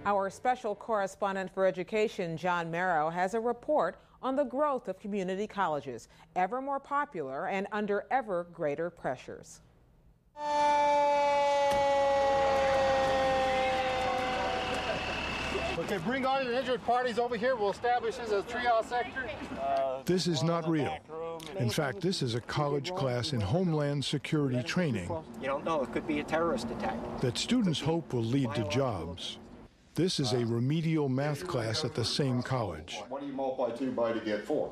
Our special correspondent for education, John Merrow, has a report on the growth of community colleges, ever more popular and under ever greater pressures. Okay, bring all your injured parties over here. We'll establish this as a triage sector. This is not real. In fact, this is a college class in Homeland Security training. You don't know, it could be a terrorist attack. That students hope will lead to jobs. This is a remedial math class at the same college. What do you multiply 2 by to get 4?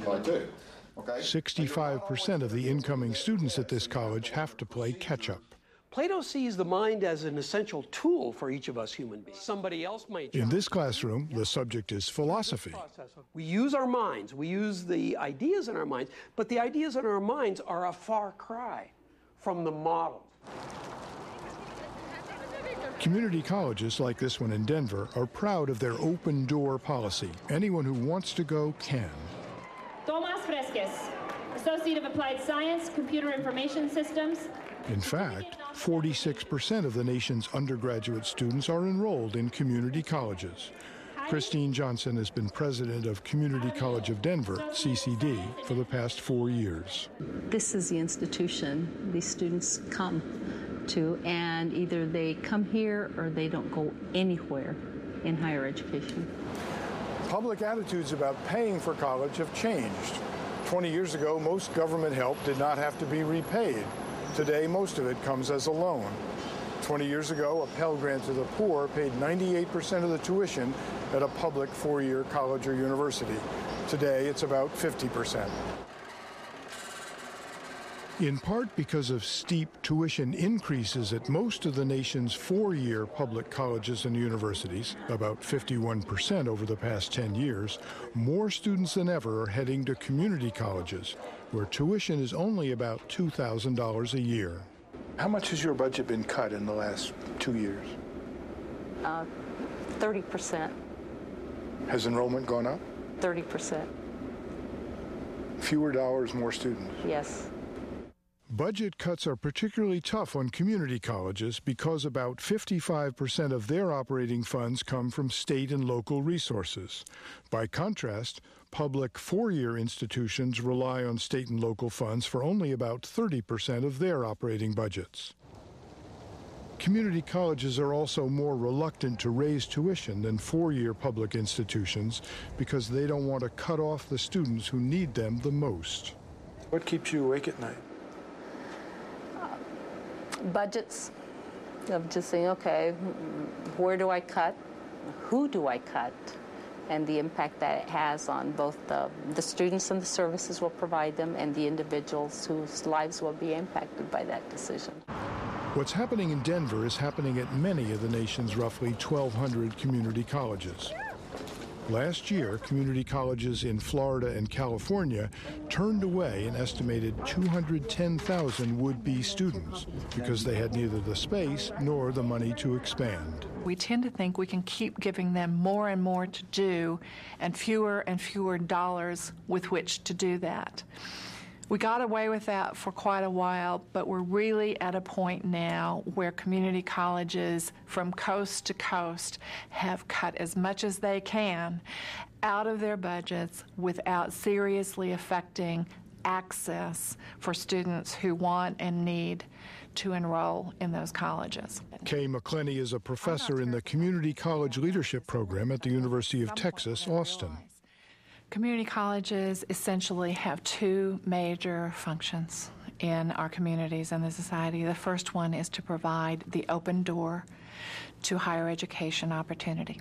By 2. Okay. 65% of the incoming students at this college have to play catch-up. Plato sees the mind as an essential tool for each of us human beings. Somebody else might. In this classroom, the subject is philosophy. We use our minds, we use the ideas in our minds, but the ideas in our minds are a far cry from the model. Community colleges like this one in Denver are proud of their open door policy. Anyone who wants to go can. Tomas Fresquez, Associate of Applied Science, Computer Information Systems. In fact, 46% of the nation's undergraduate students are enrolled in community colleges. Christine Johnson has been president of Community College of Denver, CCD, for the past 4 years. This is the institution these students come to, and either they come here or they don't go anywhere in higher education. Public attitudes about paying for college have changed. 20 years ago, most government help did not have to be repaid. Today, most of it comes as a loan. 20 years ago, a Pell Grant to the poor paid 98% of the tuition at a public 4-year college or university. Today, it's about 50%. In part because of steep tuition increases at most of the nation's 4-year public colleges and universities, about 51% over the past 10 years, more students than ever are heading to community colleges, where tuition is only about $2,000 a year. How much has your budget been cut in the last 2 years? 30%. Has enrollment gone up? 30%. Fewer dollars, more students? Yes. Budget cuts are particularly tough on community colleges because about 55% of their operating funds come from state and local resources. By contrast, public 4-year institutions rely on state and local funds for only about 30% of their operating budgets. Community colleges are also more reluctant to raise tuition than 4-year public institutions because they don't want to cut off the students who need them the most. What keeps you awake at night? Budgets, of just saying, okay, where do I cut? Who do I cut? And the impact that it has on both the students and the services we'll provide them and the individuals whose lives will be impacted by that decision. What's happening in Denver is happening at many of the nation's roughly 1,200 community colleges. Last year, community colleges in Florida and California turned away an estimated 210,000 would-be students because they had neither the space nor the money to expand. We tend to think we can keep giving them more and more to do and fewer dollars with which to do that. We got away with that for quite a while, but we're really at a point now where community colleges from coast to coast have cut as much as they can out of their budgets without seriously affecting access for students who want and need to enroll in those colleges. Kay McClenny is a professor in the Community College Leadership Program at the University of Texas, Austin. Community colleges essentially have 2 major functions in our communities and the society. The first one is to provide the open door to higher education opportunity.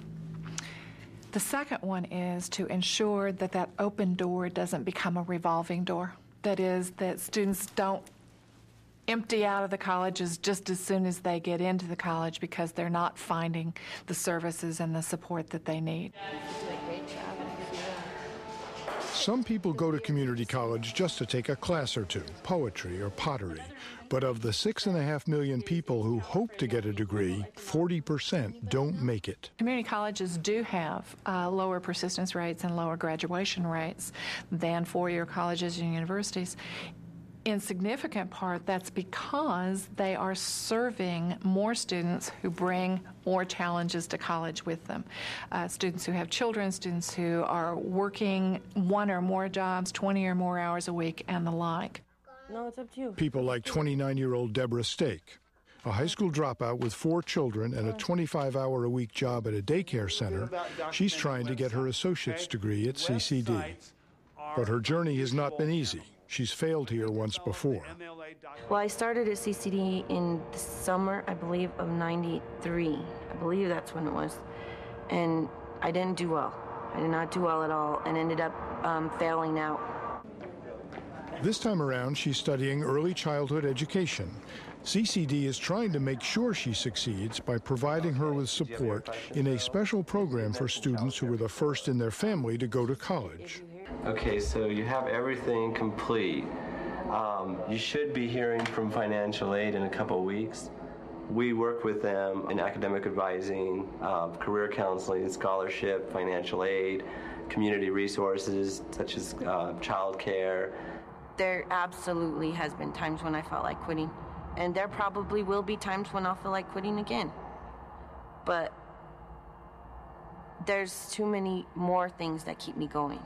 The second one is to ensure that that open door doesn't become a revolving door. That is, that students don't empty out of the colleges just as soon as they get into the college because they're not finding the services and the support that they need. Some people go to community college just to take a class or 2, poetry or pottery. But of the 6.5 million people who hope to get a degree, 40% don't make it. Community colleges do have lower persistence rates and lower graduation rates than 4-year colleges and universities. in significant part, that's because they are serving more students who bring more challenges to college with them. Students who have children, students who are working one or more jobs, 20 or more hours a week, and the like. No, it's up to you. People like 29-year-old Deborah Stake, a high school dropout with 4 children and a 25-hour-a-week job at a daycare center. She's trying to get her associate's degree at CCD. But her journey has not been easy. She's failed here once before. Well, I started at CCD in the summer, I believe, of '93. I believe that's when it was. And I didn't do well. I did not do well at all and ended up failing out. This time around, she's studying early childhood education. CCD is trying to make sure she succeeds by providing her with support in a special program for students who were the first in their family to go to college. Okay, so you have everything complete. You should be hearing from financial aid in a couple of weeks. We work with them in academic advising, career counseling, scholarship, financial aid, community resources such as child care. There absolutely has been times when I felt like quitting. And there probably will be times when I'll feel like quitting again. But there's too many more things that keep me going.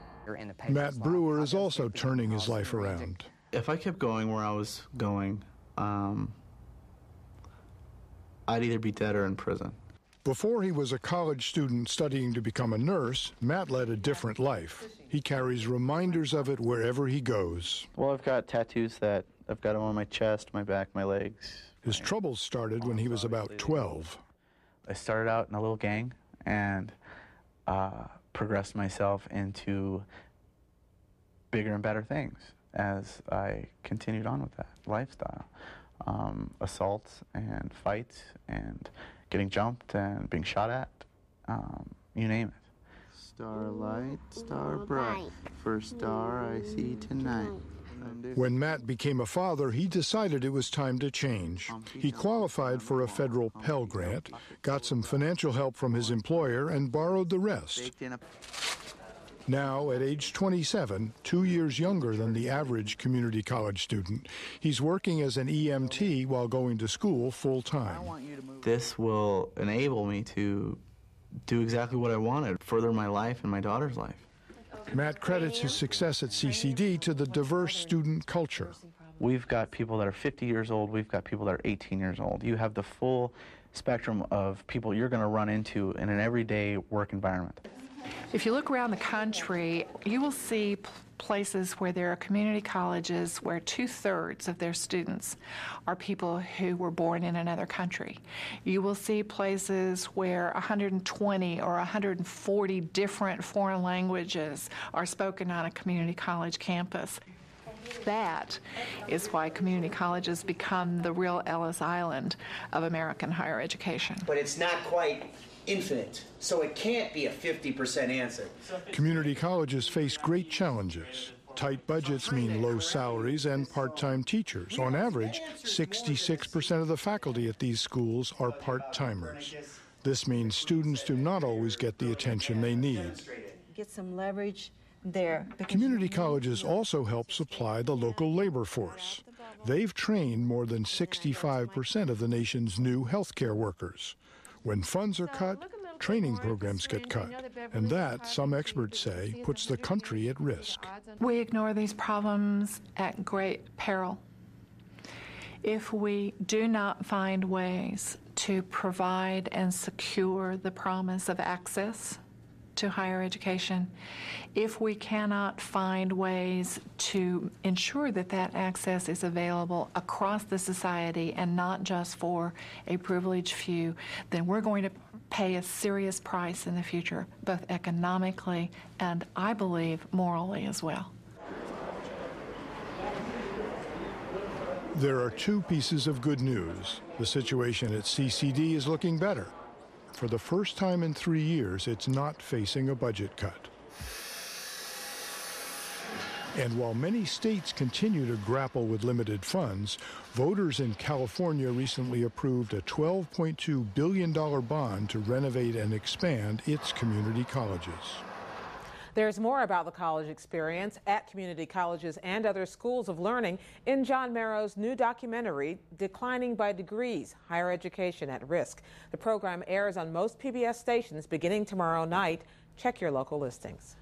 Matt Brewer is also turning his life around. If I kept going where I was going, I'd either be dead or in prison. Before he was a college student studying to become a nurse, Matt led a different life. He carries reminders of it wherever he goes. Well, I've got tattoos that I've got them on my chest, my back, my legs. His troubles started when he was about 12. I started out in a little gang and progressed myself into bigger and better things as I continued on with that lifestyle. Assaults and fights and getting jumped and being shot at, you name it. Starlight, star bright, first star I see tonight. When Matt became a father, he decided it was time to change. He qualified for a federal Pell Grant, got some financial help from his employer, and borrowed the rest. Now, at age 27, 2 years younger than the average community college student, he's working as an EMT while going to school full-time. This will enable me to do exactly what I wanted, further my life and my daughter's life. Matt credits his success at CCD to the diverse student culture. We've got people that are 50 years old. We've got people that are 18 years old. You have the full spectrum of people you're going to run into in an everyday work environment. If you look around the country, you will see places where there are community colleges where 2/3 of their students are people who were born in another country. You will see places where 120 or 140 different foreign languages are spoken on a community college campus. That is why community colleges become the real Ellis Island of American higher education. But it's not quite infinite, so it can't be a 50% answer. Community colleges face great challenges. Tight budgets mean low salaries and part-time teachers. On average, 66% of the faculty at these schools are part-timers. This means students do not always get the attention they need. Get some leverage there. Community colleges also help supply the local labor force. They've trained more than 65% of the nation's new healthcare workers. When funds are cut, training programs get cut, and that, some experts say, puts the country at risk. We ignore these problems at great peril. If we do not find ways to provide and secure the promise of access to higher education, if we cannot find ways to ensure that that access is available across the society and not just for a privileged few, then we're going to pay a serious price in the future, both economically and, I believe, morally as well. There are 2 pieces of good news. The situation at CCD is looking better. For the first time in 3 years, it's not facing a budget cut. And while many states continue to grapple with limited funds, voters in California recently approved a $12.2 billion bond to renovate and expand its community colleges. There's more about the college experience at community colleges and other schools of learning in John Merrow's new documentary, Declining by Degrees, Higher Education at Risk. The program airs on most PBS stations beginning tomorrow night. Check your local listings.